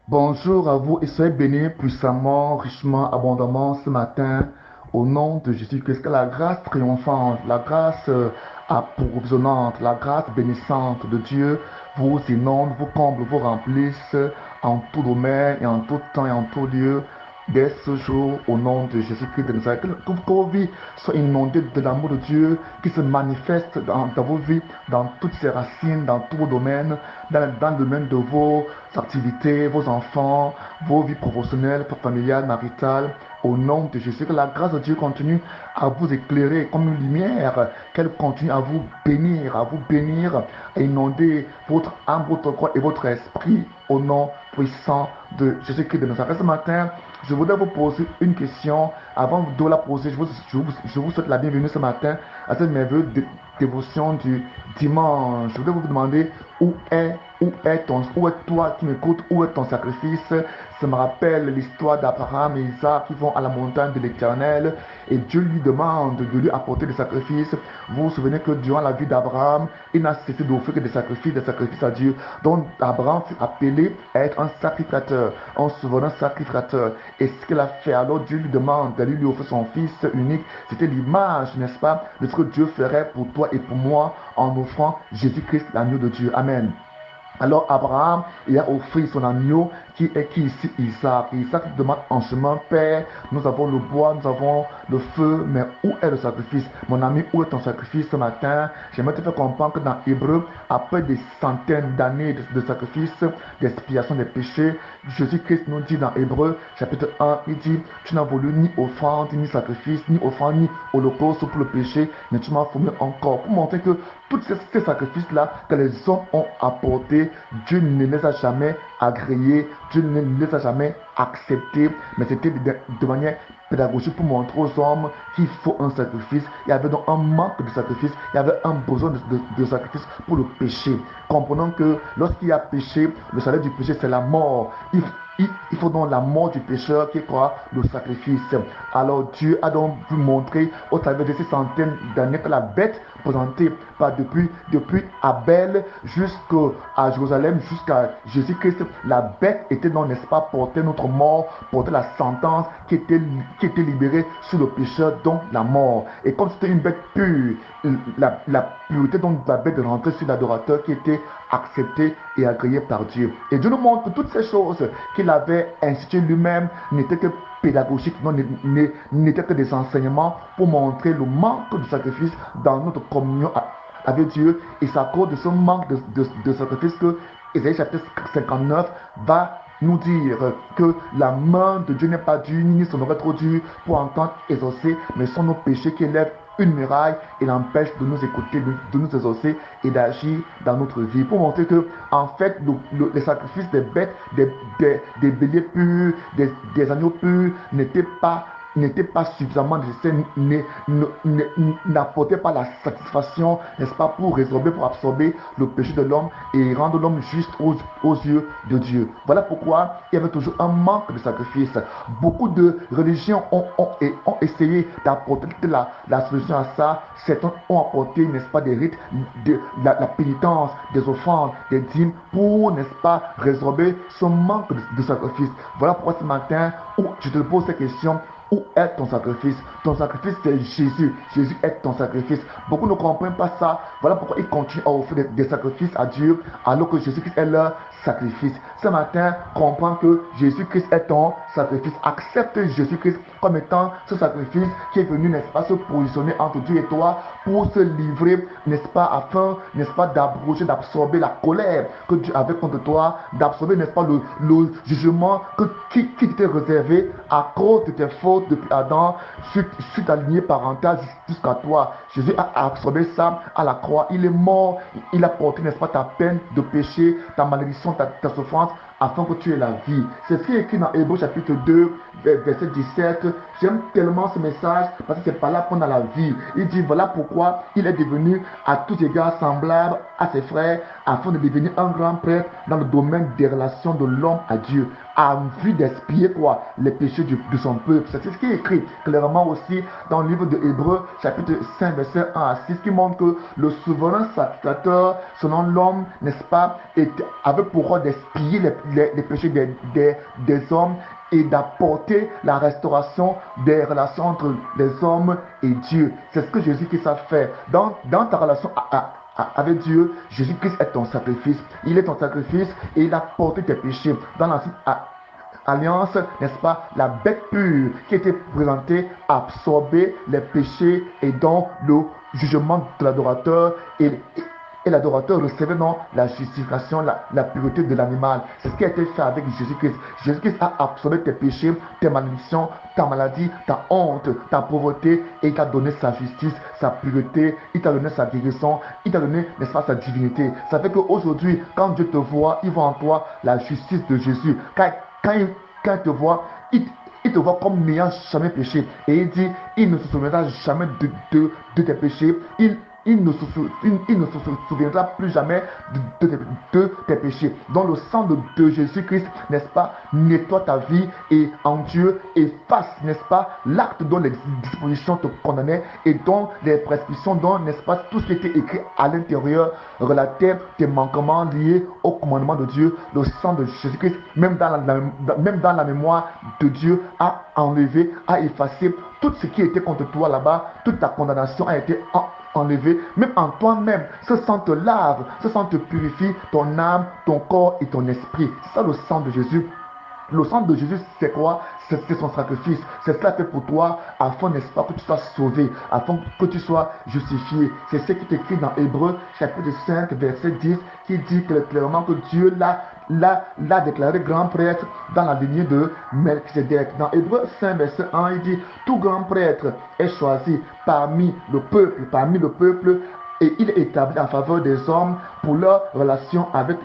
Bonjour à vous et soyez bénis puissamment, richement, abondamment ce matin au nom de Jésus-Christ. Que la grâce triomphante, la grâce approvissionnante, la grâce bénissante de Dieu vous inonde, vous comble, vous remplisse en tout domaine et en tout temps et en tout lieu. Dès ce jour, au nom de Jésus-Christ de Nazareth, que vos vies soient inondées de l'amour de Dieu qui se manifeste dans vos vies, dans toutes ses racines, dans tous vos domaines, dans le domaine de vos activités, vos enfants, vos vies professionnelles, familiales, maritales. Au nom de Jésus, que la grâce de Dieu continue à vous éclairer comme une lumière, qu'elle continue à vous bénir, à inonder votre âme, votre corps et votre esprit au nom puissant de Jésus-Christ de Nazareth. Ce matin, je voudrais vous poser une question. Avant de la poser, je vous souhaite la bienvenue ce matin à cette merveilleuse dévotion du dimanche. Je voudrais vous demander où est toi qui m'écoutes, où est ton sacrifice? Ça me rappelle l'histoire d'Abraham et Isaac qui vont à la montagne de l'Éternel et Dieu lui demande de lui apporter des sacrifices. Vous vous souvenez que durant la vie d'Abraham, il n'a cessé d'offrir des sacrifices à Dieu. Donc Abraham fut appelé à être un sacrificateur, un souverain sacrificateur. Et ce qu'il a fait, alors Dieu lui demande d'aller lui offrir son fils unique. C'était l'image, n'est-ce pas, de ce que Dieu ferait pour toi et pour moi en offrant Jésus-Christ, l'agneau de Dieu. Amen. Alors Abraham, il a offert son agneau qui ici Isaac. Et Isaac demande en chemin, Père, nous avons le bois, nous avons le feu, mais où est le sacrifice? Mon ami, où est ton sacrifice ce matin? J'aimerais te faire comprendre que dans Hébreu, après des centaines d'années de sacrifices, d'expiation des péchés, Jésus-Christ nous dit dans Hébreu, chapitre 1, il dit, tu n'as voulu ni offrande, ni sacrifice, ni offrande, ni holocauste pour le péché, mais tu m'as fourni encore pour montrer que tous ces sacrifices-là que les hommes ont apportés, Dieu ne les a jamais agréés, Dieu ne les a jamais acceptés, mais c'était de manière pédagogique pour montrer aux hommes qu'il faut un sacrifice. Il y avait donc un manque de sacrifice, il y avait un besoin de sacrifice pour le péché. Comprenons que lorsqu'il y a péché, le salaire du péché c'est la mort. Il faut donc la mort du pécheur qui est quoi? Le sacrifice. Alors Dieu a donc vu montrer au travers de ces centaines d'années que la bête présentée par depuis Abel jusqu'à Jérusalem, jusqu'à Jésus-Christ, la bête était donc, n'est-ce pas, porter notre mort, porter la sentence qui était libérée sur le pécheur, donc la mort. Et comme c'était une bête pure, la pureté donc de la bête de rentrer sur l'adorateur qui était accepté et agréé par Dieu. Et Dieu nous montre que toutes ces choses qu'il avait instituées lui-même n'étaient que pédagogiques, n'étaient que des enseignements pour montrer le manque de sacrifice dans notre communion avec Dieu. Et c'est à cause de ce manque de sacrifice que Ésaïe chapitre 59 va nous dire que la main de Dieu n'est pas dure, ni son oreille trop dure pour entendre exaucer, mais sont nos péchés qui élèvent une muraille et l'empêche de nous écouter, de nous exaucer et d'agir dans notre vie. Pour montrer que, en fait, les sacrifices des bêtes, des béliers purs, des agneaux purs n'étaient pas suffisamment nécessaires, n'apportaient pas la satisfaction, n'est-ce pas, pour résorber, pour absorber le péché de l'homme et rendre l'homme juste aux yeux de Dieu. Voilà pourquoi il y avait toujours un manque de sacrifice. Beaucoup de religions ont essayé d'apporter la solution à ça. Certains ont apporté, n'est-ce pas, des rites, la pénitence, des offrandes, des dîmes pour, n'est-ce pas, résorber ce manque de sacrifice. Voilà pourquoi ce matin, où je te pose cette question, où est ton sacrifice? Ton sacrifice, c'est Jésus. Jésus est ton sacrifice. Beaucoup ne comprennent pas ça. Voilà pourquoi ils continuent à offrir des sacrifices à Dieu, alors que Jésus-Christ est leur sacrifice. Ce matin, comprends que Jésus-Christ est ton sacrifice. Accepte Jésus-Christ comme étant ce sacrifice qui est venu, n'est-ce pas, se positionner entre Dieu et toi pour se livrer, n'est-ce pas, afin, n'est-ce pas, d'abroger, d'absorber la colère que Dieu avait contre toi, d'absorber, n'est-ce pas, le jugement qui t'était réservé à cause de tes fautes depuis Adam, sur ta lignée parentale jusqu'à toi. Jésus a absorbé ça à la croix. Il est mort, il a porté, n'est-ce pas, ta peine de péché, ta malédiction, ta souffrance, afin que tu aies la vie. C'est ce qui est écrit dans Hébreux chapitre 2, verset 17. J'aime tellement ce message parce que c'est par là qu'on a la vie. Il dit, voilà pourquoi il est devenu à tout égard semblable à ses frères afin de devenir un grand prêtre dans le domaine des relations de l'homme à Dieu, en vue d'expier quoi? Les péchés de son peuple. C'est ce qui est écrit clairement aussi dans le livre de Hébreux, chapitre 5, verset 1 à 6, qui montre que le souverain sacrificateur, selon l'homme, n'est-ce pas, avait pour rôle d'expier les péchés des hommes et d'apporter la restauration des relations entre les hommes et Dieu. C'est ce que Jésus-Christ a fait. Dans ta relation avec Dieu, Jésus-Christ est ton sacrifice. Il est ton sacrifice et il a porté tes péchés. Dans l'ancienne alliance, n'est-ce pas, la bête pure qui était présentée absorbait les péchés et dans le jugement de l'adorateur et l'adorateur recevait non la justification, la pureté de l'animal. C'est ce qui a été fait avec Jésus-Christ. Jésus-Christ a absorbé tes péchés, tes malédictions, ta maladie, ta honte, ta pauvreté, et il t'a donné sa justice, sa pureté, il t'a donné sa guérison, il t'a donné, n'est-ce pas, sa divinité. Ça fait qu'aujourd'hui, quand Dieu te voit, il voit en toi la justice de Jésus. Quand il te voit, il te voit comme n'ayant jamais péché. Et il dit, il ne se souviendra jamais de tes péchés. Il ne se souviendra plus jamais de tes péchés. Donc le sang de Jésus-Christ, n'est-ce pas, nettoie ta vie et en Dieu efface, n'est-ce pas, l'acte dont les dispositions te condamnaient et dont les prescriptions, dont, n'est-ce pas, tout ce qui était écrit à l'intérieur relatait tes manquements liés au commandement de Dieu. Le sang de Jésus-Christ, même dans la mémoire de Dieu, a enlevé, a effacé tout ce qui était contre toi là-bas. Toute ta condamnation a été enlevé, même en toi-même. Ce sang te lave, ce sang te purifie, ton âme, ton corps et ton esprit. C'est ça le sang de Jésus. Le sang de Jésus, c'est quoi? C'est son sacrifice. C'est cela fait pour toi, afin, n'est-ce pas, que tu sois sauvé, afin que tu sois justifié. C'est ce qui est écrit dans Hébreux, chapitre 5, verset 10, qui dit clairement que Dieu l'a déclaré grand prêtre dans la lignée de Melchizedek. Dans Hébreux 5, verset 1, il dit, tout grand prêtre est choisi parmi le peuple, et il est établi en faveur des hommes pour leur relation avec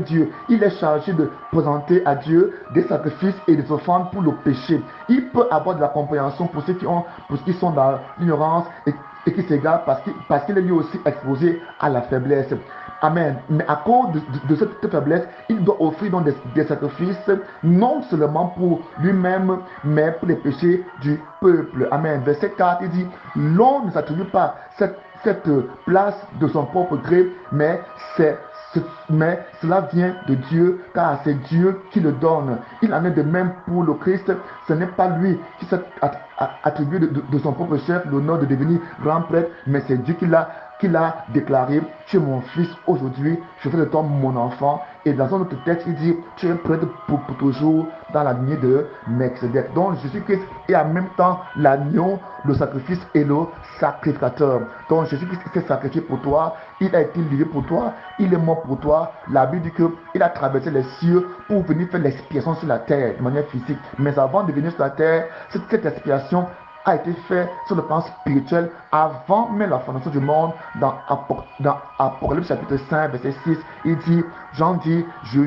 Dieu. Il est chargé de présenter à Dieu des sacrifices et des offrandes pour le péché. Il peut avoir de la compréhension pour ceux qui sont dans l'ignorance et qui s'égarent parce qu'il est lui aussi exposé à la faiblesse. Amen. Mais à cause de cette faiblesse, il doit offrir donc des sacrifices, non seulement pour lui-même, mais pour les péchés du peuple. Amen. Verset 4, il dit, l'on ne s'attribue pas cette place de son propre gré, mais cela vient de Dieu, car c'est Dieu qui le donne. Il en est de même pour le Christ. Ce n'est pas lui qui s'est attribué de son propre chef l'honneur de devenir grand prêtre, mais c'est Dieu qui l'a déclaré, tu es mon fils aujourd'hui, je fais de toi mon enfant. Et dans un autre texte, il dit, tu es prêtre pour toujours dans la lignée de Melchizedek. Donc Jésus-Christ est en même temps l'agneau, le sacrifice et le sacrificateur. Donc Jésus-Christ s'est sacrifié pour toi, il a été livré pour toi, il est mort pour toi. La Bible dit qu'il a traversé les cieux pour venir faire l'expiation sur la terre de manière physique. Mais avant de venir sur la terre, cette expiation a été fait sur le plan spirituel avant même la fondation du monde. Dans Apocalypse chapitre 5 verset 6, il dit, Jean dit, je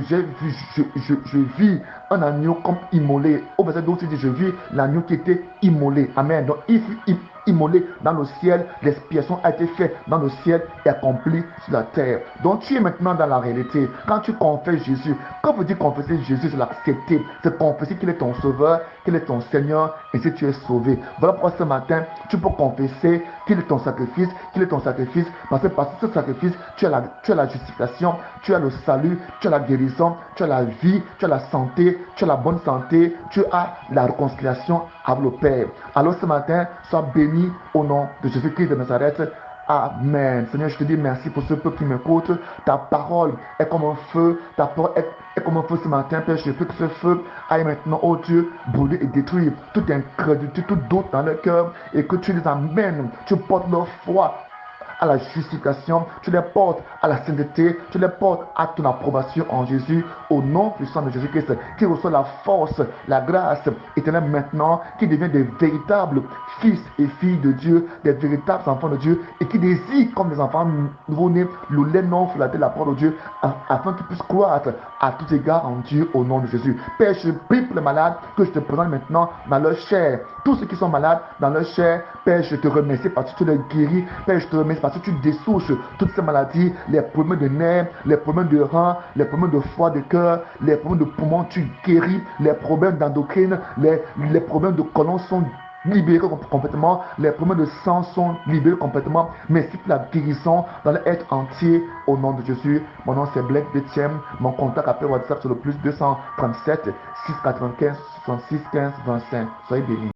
vis un agneau comme immolé. Au verset 12, il dit, je vis l'agneau qui était immolé. Amen. Donc il fut immolé dans le ciel, l'expiation a été faite dans le ciel et accomplie sur la terre. Donc tu es maintenant dans la réalité. Quand tu confesses Jésus, quand vous dites confesser Jésus, c'est l'accepter, c'est confesser qu'il est ton sauveur, qu'il est ton Seigneur, et si tu es sauvé. Voilà pourquoi ce matin, tu peux confesser qu'il est ton sacrifice, parce que par ce sacrifice, tu as la justification, tu as le salut, tu as la guérison, tu as la vie, tu as la santé, tu as la bonne santé, tu as la réconciliation avec le Père. Alors ce matin, sois béni au nom de Jésus-Christ de Nazareth. Amen. Seigneur, je te dis merci pour ce peuple qui m'écoute. Ta parole est comme un feu. Ta parole est comme un feu ce matin, Père. Je prie que ce feu aille maintenant, oh Dieu, brûler et détruire toute incrédulité, tout doute dans leur cœur, et que tu les amènes, tu portes leur foi à la justification, tu les portes à la sainteté, tu les portes à ton approbation en Jésus, au nom puissant de Jésus-Christ, qui reçoit la force, la grâce éternelle maintenant, qui devient des véritables fils et filles de Dieu, des véritables enfants de Dieu, et qui désirent comme des enfants nouveau-nés, le lait non flatté, la parole de Dieu, afin qu'ils puissent croître à tout égard en Dieu, au nom de Jésus. Père, je prie pour les malades que je te présente maintenant dans leur chair. Tous ceux qui sont malades dans leur chair, Père, je te remercie parce que tu les guéris. Père, je te remercie parce que tu dessouches toutes ces maladies, les problèmes de nerfs, les problèmes de reins, les problèmes de foie, de cœur, les problèmes de poumons, tu guéris, les problèmes d'endocrine, les problèmes de colon sont libérés complètement, les problèmes de sang sont libérés complètement. Merci pour la guérison dans l'être entier au nom de Jésus. Mon nom c'est Blake Detiem. Mon contact appel WhatsApp sur le plus 237 695 66 15 25. Soyez bénis.